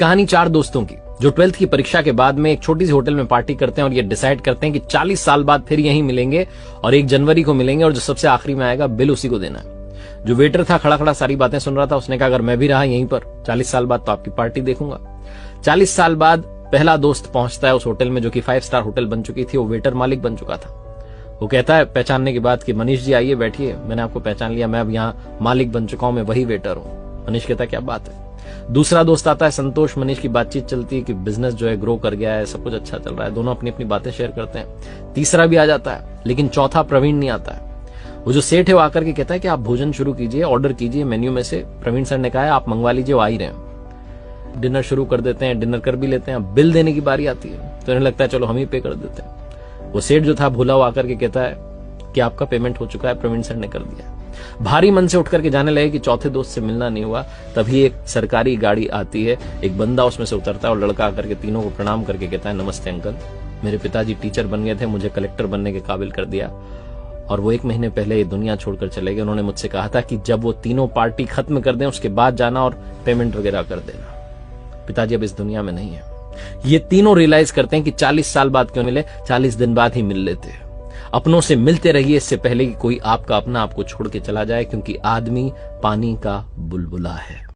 कहानी 4 दोस्तों की जो 12th की परीक्षा के बाद में एक छोटी सी होटल में पार्टी करते हैं और ये डिसाइड करते हैं कि 40 साल बाद फिर यहीं मिलेंगे और 1 जनवरी को मिलेंगे और जो सबसे आखिरी में आएगा बिल उसी को देना है। जो वेटर था खड़ा खड़ा सारी बातें सुन रहा था, उसने कहा अगर मैं भी रहा यहीं पर 40 साल बाद तो आपकी पार्टी देखूंगा। 40 साल बाद पहला दोस्त पहुंचता है उस होटल में जो कि 5 स्टार होटल बन चुकी थी। वो वेटर मालिक बन चुका था। वो कहता है पहचानने के बाद कि मनीष जी आइए बैठिए, मैंने आपको पहचान लिया, मैं अब यहाँ मालिक बन चुका हूं, मैं वही वेटर हूं। मनीष कहता है क्या बात है। दूसरा दोस्त आता है संतोष। मनीष की बातचीत चलती है कि बिजनेस जो है ग्रो कर गया है, सब कुछ अच्छा चल रहा है, दोनों अपनी अपनी बातें शेयर करते हैं। तीसरा भी आ जाता है, लेकिन चौथा प्रवीण नहीं आता है। वो जो सेठ है वो आकर के कहता है कि आप भोजन शुरू कीजिए, ऑर्डर कीजिए मेन्यू में से। प्रवीण सर ने कहा है आप मंगवा लीजिए, वो आ ही रहे हैं। डिनर शुरू कर देते हैं, डिनर कर भी लेते हैं। बिल देने की बारी आती है तो इन्हें लगता है चलो हम ही पे कर देते हैं। वो सेठ जो था भूला, वो आकर के कहता है कि आपका पेमेंट हो चुका है, प्रवीण सर ने कर दिया। भारी मन से उठ करके जाने लगे कि चौथे दोस्त से मिलना नहीं हुआ। तभी एक सरकारी गाड़ी आती है, एक बंदा उसमें से उतरता है और लड़का आकर के तीनों को प्रणाम करके कहता है नमस्ते अंकल, मेरे पिताजी टीचर बन गए थे, मुझे कलेक्टर बनने के काबिल कर दिया और वो 1 महीने पहले ये दुनिया छोड़कर चले गए। उन्होंने मुझसे कहा था कि जब वो तीनों पार्टी खत्म कर दें उसके बाद जाना और पेमेंट वगैरह कर देना। पिताजी अब इस दुनिया में नहीं है। ये तीनों रियलाइज करते हैं कि 40 साल बाद क्यों मिले, 40 दिन बाद ही मिल लेते हैं। अपनों से मिलते रहिए इससे पहले कि कोई आपका अपना आपको छोड़ के चला जाए, क्योंकि आदमी पानी का बुलबुला है।